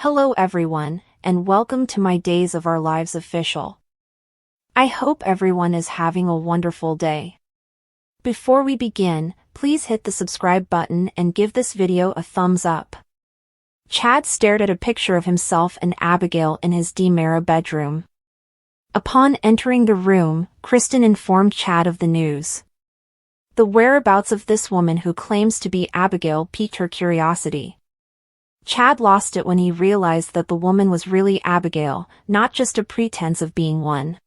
Hello everyone, and welcome to my Days of Our Lives official. I hope everyone is having a wonderful day. Before we begin, please hit the subscribe button and give this video a thumbs up. Chad stared at a picture of himself and Abigail in his Demera bedroom. Upon entering the room, Kristen informed Chad of the news. The whereabouts of this woman who claims to be Abigail piqued her curiosity. Chad lost it when he realized that the woman was really Abigail, not just a pretense of being one.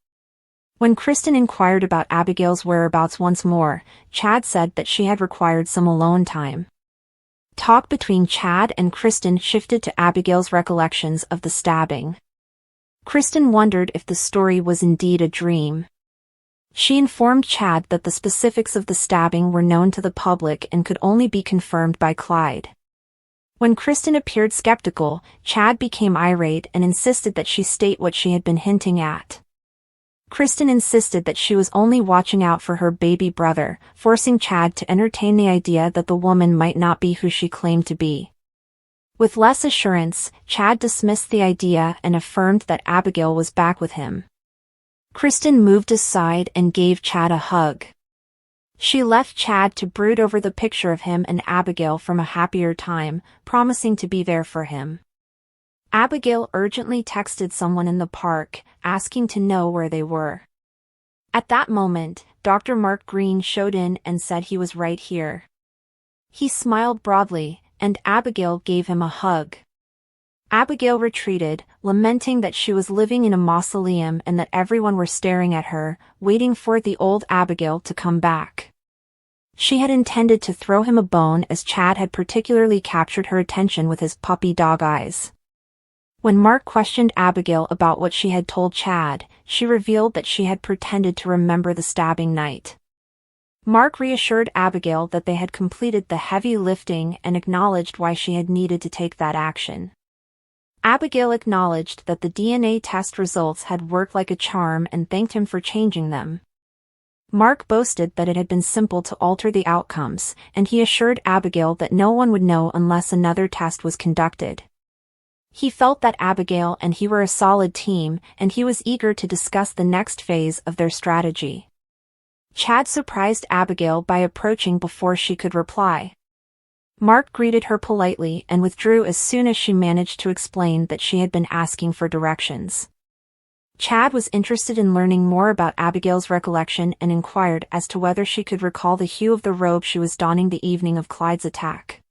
When Kristen inquired about Abigail's whereabouts once more, Chad said that she had required some alone time. Talk between Chad and Kristen shifted to Abigail's recollections of the stabbing. Kristen wondered if the story was indeed a dream. She informed Chad that the specifics of the stabbing were known to the public and could only be confirmed by Clyde. When Kristen appeared skeptical, Chad became irate and insisted that she state what she had been hinting at. Kristen insisted that she was only watching out for her baby brother, forcing Chad to entertain the idea that the woman might not be who she claimed to be. With less assurance, Chad dismissed the idea and affirmed that Abigail was back with him. Kristen moved aside and gave Chad a hug. She left Chad to brood over the picture of him and Abigail from a happier time, promising to be there for him. Abigail urgently texted someone in the park, asking to know where they were. At that moment, Dr. Mark Green showed in and said he was right here. He smiled broadly, and Abigail gave him a hug. Abigail retreated, lamenting that she was living in a mausoleum and that everyone were staring at her, waiting for the old Abigail to come back. She had intended to throw him a bone as Chad had particularly captured her attention with his puppy dog eyes. When Mark questioned Abigail about what she had told Chad, she revealed that she had pretended to remember the stabbing night. Mark reassured Abigail that they had completed the heavy lifting and acknowledged why she had needed to take that action. Abigail acknowledged that the DNA test results had worked like a charm and thanked him for changing them. Mark boasted that it had been simple to alter the outcomes, and he assured Abigail that no one would know unless another test was conducted. He felt that Abigail and he were a solid team, and he was eager to discuss the next phase of their strategy. Chad surprised Abigail by approaching before she could reply. Mark greeted her politely and withdrew as soon as she managed to explain that she had been asking for directions. Chad was interested in learning more about Abigail's recollection and inquired as to whether she could recall the hue of the robe she was donning the evening of Clyde's attack.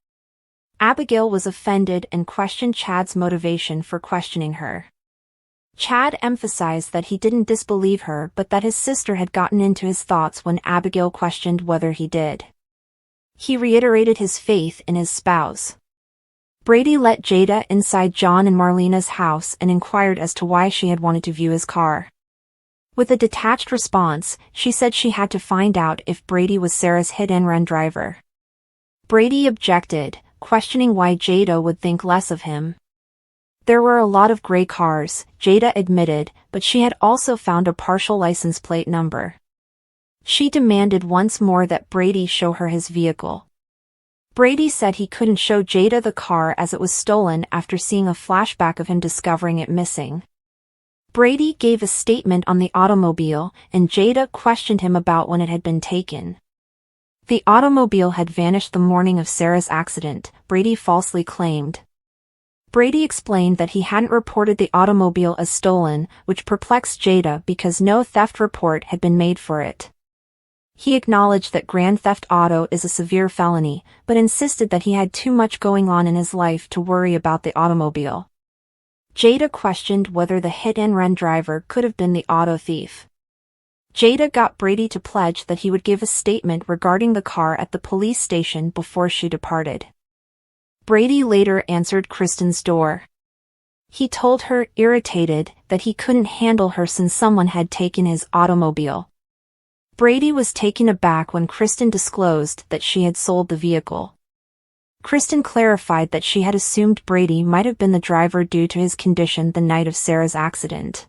Abigail was offended and questioned Chad's motivation for questioning her. Chad emphasized that he didn't disbelieve her but that his sister had gotten into his thoughts when Abigail questioned whether he did. He reiterated his faith in his spouse. Brady let Jada inside John and Marlena's house and inquired as to why she had wanted to view his car. With a detached response, she said she had to find out if Brady was Sarah's hit-and-run driver. Brady objected, questioning why Jada would think less of him. There were a lot of gray cars, Jada admitted, but she had also found a partial license plate number. She demanded once more that Brady show her his vehicle. Brady said he couldn't show Jada the car as it was stolen after seeing a flashback of him discovering it missing. Brady gave a statement on the automobile, and Jada questioned him about when it had been taken. The automobile had vanished the morning of Sarah's accident, Brady falsely claimed. Brady explained that he hadn't reported the automobile as stolen, which perplexed Jada because no theft report had been made for it. He acknowledged that grand theft auto is a severe felony, but insisted that he had too much going on in his life to worry about the automobile. Jada questioned whether the hit-and-run driver could have been the auto thief. Jada got Brady to pledge that he would give a statement regarding the car at the police station before she departed. Brady later answered Kristen's door. He told her, irritated, that he couldn't handle her since someone had taken his automobile. Brady was taken aback when Kristen disclosed that she had sold the vehicle. Kristen clarified that she had assumed Brady might have been the driver due to his condition the night of Sarah's accident.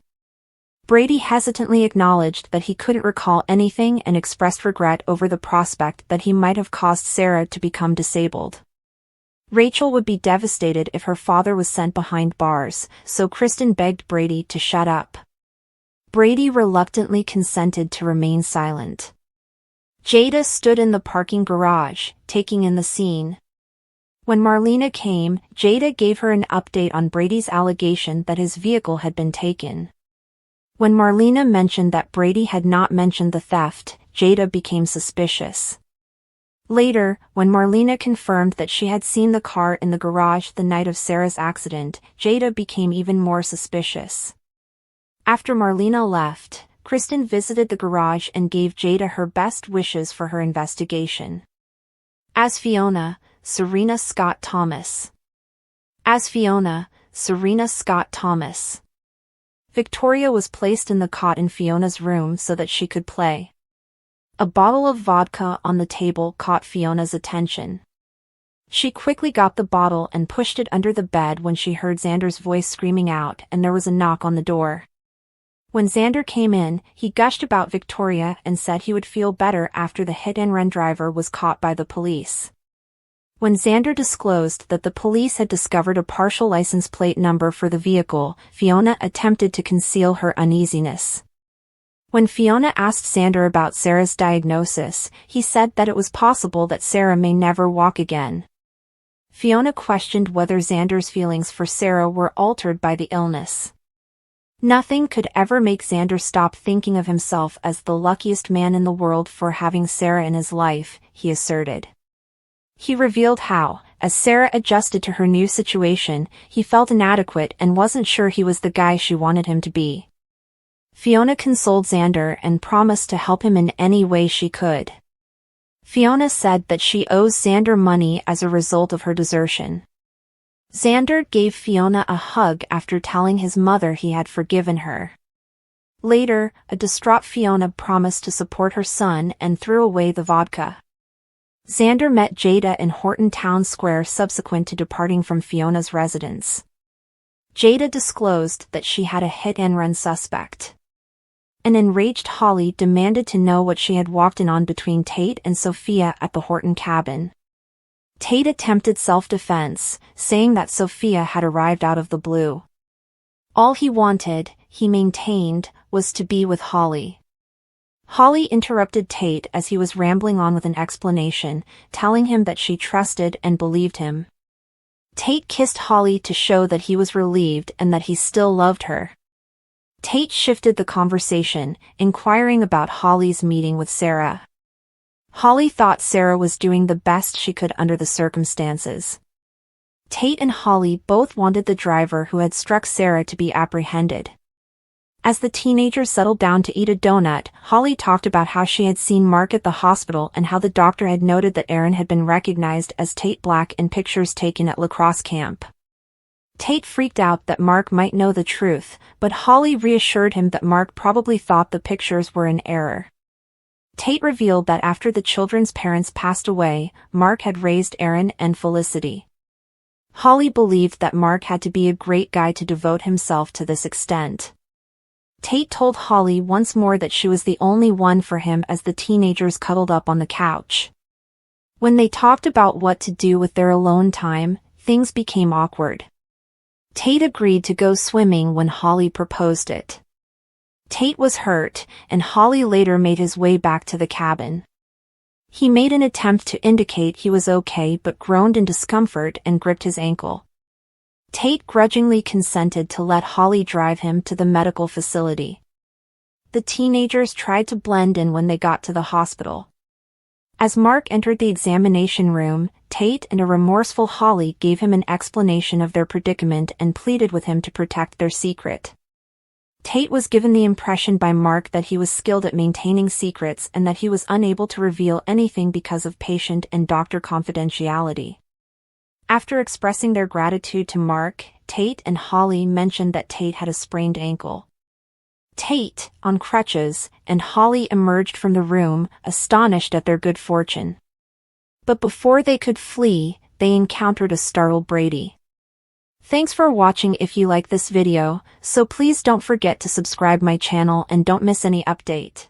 Brady hesitantly acknowledged that he couldn't recall anything and expressed regret over the prospect that he might have caused Sarah to become disabled. Rachel would be devastated if her father was sent behind bars, so Kristen begged Brady to shut up. Brady reluctantly consented to remain silent. Jada stood in the parking garage, taking in the scene. When Marlena came, Jada gave her an update on Brady's allegation that his vehicle had been taken. When Marlena mentioned that Brady had not mentioned the theft, Jada became suspicious. Later, when Marlena confirmed that she had seen the car in the garage the night of Sarah's accident, Jada became even more suspicious. After Marlena left, Kristen visited the garage and gave Jada her best wishes for her investigation. As Fiona, Serena Scott Thomas. As Fiona, Serena Scott Thomas. Victoria was placed in the cot in Fiona's room so that she could play. A bottle of vodka on the table caught Fiona's attention. She quickly got the bottle and pushed it under the bed when she heard Xander's voice screaming out and there was a knock on the door. When Xander came in, he gushed about Victoria and said he would feel better after the hit-and-run driver was caught by the police. When Xander disclosed that the police had discovered a partial license plate number for the vehicle, Fiona attempted to conceal her uneasiness. When Fiona asked Xander about Sarah's diagnosis, he said that it was possible that Sarah may never walk again. Fiona questioned whether Xander's feelings for Sarah were altered by the illness. Nothing could ever make Xander stop thinking of himself as the luckiest man in the world for having Sarah in his life, he asserted. He revealed how, as Sarah adjusted to her new situation, he felt inadequate and wasn't sure he was the guy she wanted him to be. Fiona consoled Xander and promised to help him in any way she could. Fiona said that she owes Xander money as a result of her desertion. Xander gave Fiona a hug after telling his mother he had forgiven her. Later, a distraught Fiona promised to support her son and threw away the vodka. Xander met Jada in Horton Town Square subsequent to departing from Fiona's residence. Jada disclosed that she had a hit-and-run suspect. An enraged Holly demanded to know what she had walked in on between Tate and Sophia at the Horton cabin. Tate attempted self-defense, saying that Sophia had arrived out of the blue. All he wanted, he maintained, was to be with Holly. Holly interrupted Tate as he was rambling on with an explanation, telling him that she trusted and believed him. Tate kissed Holly to show that he was relieved and that he still loved her. Tate shifted the conversation, inquiring about Holly's meeting with Sarah. Holly thought Sarah was doing the best she could under the circumstances. Tate and Holly both wanted the driver who had struck Sarah to be apprehended. As the teenagers settled down to eat a donut, Holly talked about how she had seen Mark at the hospital and how the doctor had noted that Aaron had been recognized as Tate Black in pictures taken at lacrosse camp. Tate freaked out that Mark might know the truth, but Holly reassured him that Mark probably thought the pictures were in error. Tate revealed that after the children's parents passed away, Mark had raised Aaron and Felicity. Holly believed that Mark had to be a great guy to devote himself to this extent. Tate told Holly once more that she was the only one for him as the teenagers cuddled up on the couch. When they talked about what to do with their alone time, things became awkward. Tate agreed to go swimming when Holly proposed it. Tate was hurt, and Holly later made his way back to the cabin. He made an attempt to indicate he was okay but groaned in discomfort and gripped his ankle. Tate grudgingly consented to let Holly drive him to the medical facility. The teenagers tried to blend in when they got to the hospital. As Mark entered the examination room, Tate and a remorseful Holly gave him an explanation of their predicament and pleaded with him to protect their secret. Tate was given the impression by Mark that he was skilled at maintaining secrets and that he was unable to reveal anything because of patient and doctor confidentiality. After expressing their gratitude to Mark, Tate and Holly mentioned that Tate had a sprained ankle. Tate, on crutches, and Holly emerged from the room, astonished at their good fortune. But before they could flee, they encountered a startled Brady. Thanks for watching. If you like this video, so please don't forget to subscribe my channel and don't miss any update.